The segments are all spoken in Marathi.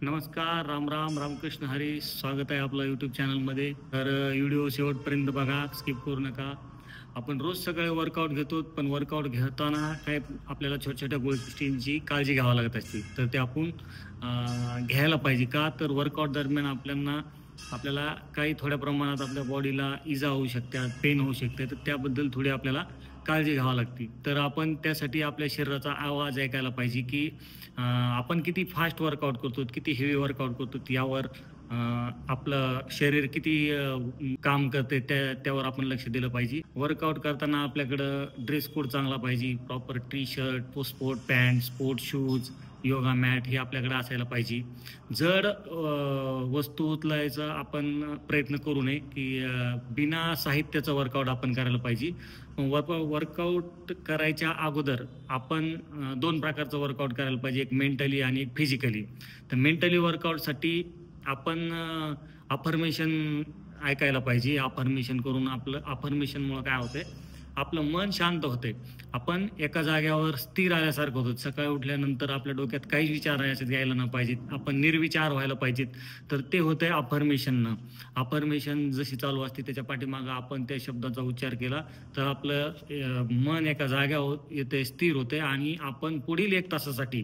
नमस्कार, राम राम, रामकृष्ण हरी. स्वागत आहे आपलं यूट्यूब चॅनलमध्ये. तर व्हिडिओ शेवटपर्यंत बघा, स्किप करू नका. आपण रोज सकाळी वर्कआउट घेतो, पण वर्कआउट घेताना काय आपल्याला छोट्या छोट्या गोष्टींची काळजी घ्यावी लागत असते. तर ते आपण घ्यायला पाहिजे. का तर वर्कआउट दरम्यान आपल्याला काही थोड्या प्रमाणात आपल्या बॉडीला इजा होऊ शकतात, पेन होऊ शकते. तर त्याबद्दल थोडी आपल्याला काळजी घ्यावी लागते. तर आपण त्यासाठी आपल्या शरीराचा आवाज ऐकायला पाहिजे, की आपण किती फास्ट वर्कआउट करतो, किती हेवी वर्कआउट करतो, यावर आपलं शरीर किती काम करते त्यावर आपण लक्ष दिलं पाहिजे. वर्कआउट करताना आपल्याकडं ड्रेस कोड चांगला पाहिजे. Proper T shirt, sport pant, sport shoes, yoga mat हे आपल्याकडे असायला पाहिजे. जड वस्तू उचलायचा आपण प्रयत्न करू नये, की बिना साहित्याचं वर्कआउट आपण करायला पाहिजे. वर्कआउट करायच्या अगोदर आपण दोन प्रकारचं वर्कआउट करायला पाहिजे, एक मेंटली आणि एक फिजिकली. तर मेंटली वर्कआउटसाठी आपण अफर्मेशन ऐकायला पाहिजे. अफर्मेशन करून अफर्मेशनमुळं काय होतंय, आपलं मन शांत होते. आपण एका जाग्यावर स्थिर आल्यासारखं होतं. सकाळी उठल्यानंतर आपल्या डोक्यात काहीच विचार यायला न पाहिजेत, आपण निर्विचार व्हायला पाहिजेत. तर ते होतंय अफर्मेशननं. अफर्मेशन जशी चालू असते त्याच्या पाठीमागं आपण त्या शब्दाचा उच्चार केला तर आपलं मन एका जाग्यावर येते, स्थिर होते आणि आपण पुढील 1 तासासाठी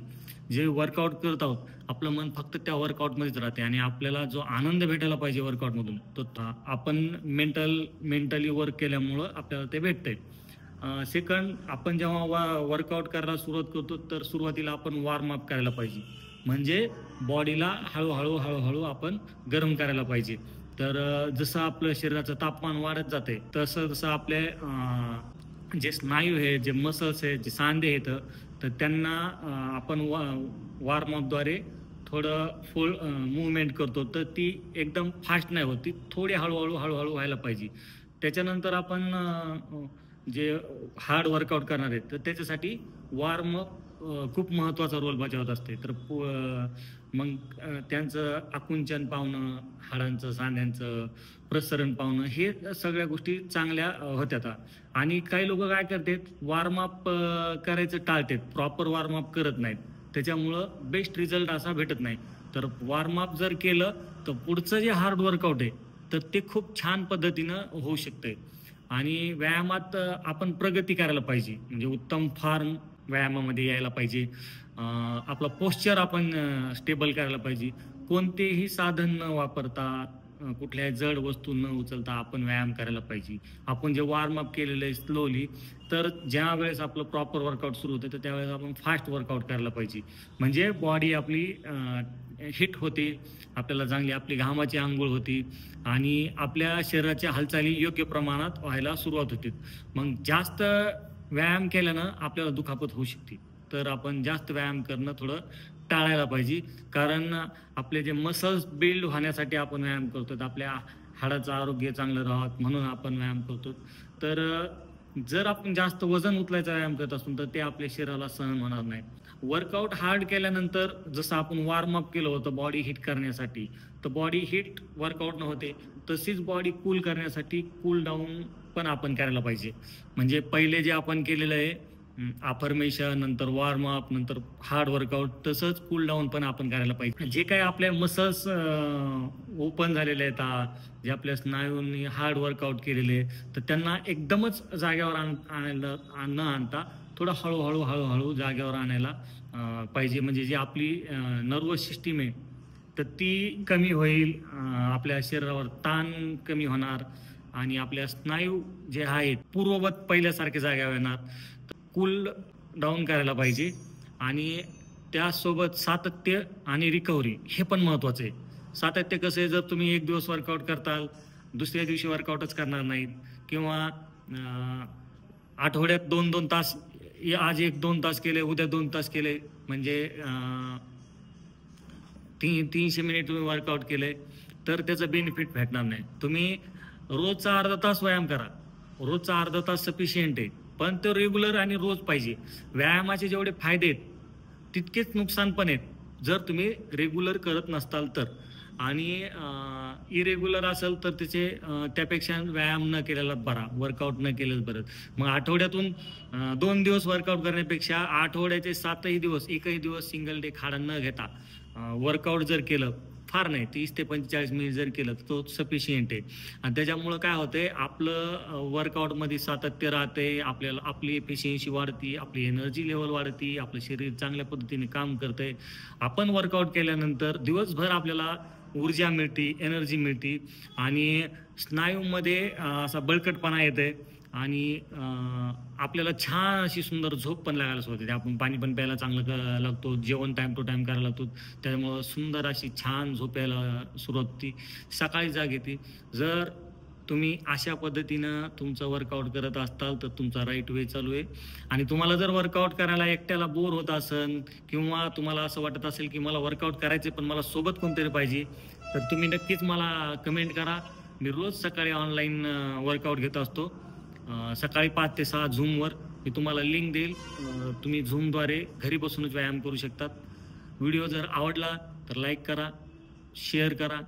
जे वर्कआउट करत आहोत, आपलं मन फक्त त्या वर्कआउटमध्येच राहते आणि आपल्याला जो आनंद भेटायला पाहिजे वर्कआउटमधून तो आपण मेंटली वर्क केल्यामुळं आपल्याला ते भेटतंय. सेकंड, आपण जेव्हा वर्कआउट करायला सुरुवात करतो तर सुरुवातीला आपण वॉर्मअप करायला पाहिजे. म्हणजे बॉडीला हळूहळू आपण गरम करायला पाहिजे. तर जसं आपलं शरीराचं तापमान वाढत जाते तसं आपले जे स्नायू आहे, जे मसल्स आहेत, जे सांधे आहेत, तर त्यांना आपण वॉर्मअपद्वारे थोडं फुल मूवमेंट करतो. तर ती एकदम फास्ट नाही होत, ती थोडी हळूहळू व्हायला पाहिजे. त्याच्यानंतर आपण जे हार्ड वर्कआउट करणार आहेत तर त्याच्यासाठी वॉर्मअप खूप महत्त्वाचा रोल बजावत असते. तर मग त्यांचं आकुंचन पावणं, हाडांचं, सांध्यांचं प्रसरण पावणं, हे सगळ्या गोष्टी चांगल्या होत्यात. आणि काही लोक काय करतात, वॉर्मअप करायचं टाळतात, प्रॉपर वॉर्मअप करत नाहीत. त्याच्यामुळं बेस्ट रिझल्ट असा भेटत नाही. तर वॉर्मअप जर केलं तर पुढचं जे हार्ड वर्कआउट आहे तर ते खूप छान पद्धतीनं होऊ शकतंय. आणि व्यायामात आपण प्रगती करायला पाहिजे. म्हणजे उत्तम फॉर्म व्यायामामध्ये यायला पाहिजे. आपला पोश्चर आपण स्टेबल करायला पाहिजे. कोणतेही साधन न वापरता, कुठल्याही जड वस्तू न उचलता आपण व्यायाम करायला पाहिजे. आपण जे वॉर्मअप केलेलं आहे स्लोली, तर ज्या वेळेस आपलं प्रॉपर वर्कआउट सुरू होतं तर त्यावेळेस आपण फास्ट वर्कआउट करायला पाहिजे. म्हणजे बॉडी आपली हिट होते, आपल्याला चांगली आपली घामाची आंघोळ होती आणि आपल्या शरीराच्या हालचाली योग्य प्रमाणात व्हायला सुरुवात होते. मग जास्त व्यायाम केल्यानं आपल्याला दुखापत होऊ शकते. तर आपण जास्त व्यायाम करणं थोडं टाळायला पाहिजे. कारण आपले जे मसल्स बिल्ड होण्यासाठी आपण व्यायाम करतो, आपल्या हाडाचं आरोग्य चांगलं राहावं म्हणून आपण व्यायाम करतो. तर जर आपण जास्त वजन उचलायचा व्यायाम करत असतो तर ते आपल्या शरीराला सहन होणार नाही. वर्कआउट हार्ड केल्यानंतर जसं आपण वॉर्मअप केलं होतं बॉडी हिट करण्यासाठी, तर बॉडी हिट वर्कआउट न होते तशीच बॉडी कूल करण्यासाठी कूल डाऊन पण आपण करायला पाहिजे. म्हणजे पहिले जे आपण केलेलं आहे अफर्मेशन, नंतर वॉर्मअप, नंतर हार्ड वर्कआउट, तसंच कूल डाऊन पण आपण करायला पाहिजे. जे काही आपल्या मसल्स ओपन झालेले आहेत, जे आपल्या स्नायूंनी हार्ड वर्कआउट केलेले तर त्यांना एकदमच जाग्यावर आणायला न आणता थोडं हळूहळू जाग्यावर आणायला पाहिजे. म्हणजे जी आपली नर्वस सिस्टीम आहे तर ती कमी होईल, आपल्या शरीरावर ताण कमी होणार आणि आपल्या स्नायू जे आहेत पूर्ववत पहिल्यासारखे जाग्यावर येणार. कूल डाऊन करायला पाहिजे. आणि त्यासोबत सातत्य आणि रिकव्हरी हे पण महत्त्वाचं आहे. सातत्य कसं आहे, जर तुम्ही 1 दिवस वर्कआउट करताल, दुसऱ्या दिवशी वर्कआउटच करणार नाहीत, किंवा आठवड्यात 2-2 तास, आज 1-2 तास केले, उद्या 2 तास केले, म्हणजे 300 मिनिट तुम्ही वर्कआउट केले तर त्याचं बेनिफिट भेटणार नाही. तुम्ही रोजचा अर्धा तास व्यायाम करा, रोजचा अर्धा तास सफिशियंट आहे, पण तो रेग्युलर आणि रोज पाहिजे. व्यायामाचे जेवढे फायदे आहेत तितकेच नुकसान पण आहेत जर तुम्ही रेग्युलर करत नसताल तर. आणि इरेग्युलर असेल तर त्यापेक्षा व्यायाम न केलेला बरा, वर्कआउट न केलेलं बरं. मग आठवड्यातून 2 दिवस वर्कआउट करण्यापेक्षा आठवड्याचे 7ही दिवस एकही दिवस सिंगल डे खाडा न घेता वर्कआउट जर केलं, फार नाही 30 ते 45 मिनिट जर केलं तर तो सफिशियंट आहे. आणि त्याच्यामुळं काय होतंय, आपलं वर्कआउटमध्ये सातत्य राहते, आपल्याला आपली एफिशियन्सी वाढती, आपली एनर्जी लेवल वाढती, आपलं शरीर चांगल्या पद्धतीने काम करतंय. आपण वर्कआउट केल्यानंतर दिवसभर आपल्याला ऊर्जा मिळते, एनर्जी मिळते आणि स्नायूमध्ये असा बळकटपणा येते आणि आपल्याला छान अशी सुंदर झोप पण लागायला सुरुवात होते. आपण पाणी पण प्यायला चांगलं लागतो, जेवण टाईम टू टाईम करायला लागतो. त्यामुळं सुंदर अशी छान झोप यायला सुरुवात होती, सकाळी जाग येते. जर तुम्ही अशा पद्धतीनं तुमचं वर्कआउट करत असताल तर तुमचा राईट वे चालू आहे. आणि तुम्हाला जर वर्कआउट करायला एकट्याला बोर होत असेल किंवा तुम्हाला असं वाटत असेल की मला वर्कआउट करायचे पण मला सोबत कोणतरी पाहिजे, तर तुम्ही नक्कीच मला कमेंट करा. मी रोज सकाळी ऑनलाईन वर्कआउट घेत असतो. सकाळी 5 ते 6 झूमवर मी तुम्हाला लिंक देईल. तुम्ही झूमद्वारे घरी बसूनच व्यायाम करू शकतात. व्हिडिओ जर आवडला तर लाईक करा, शेअर करा.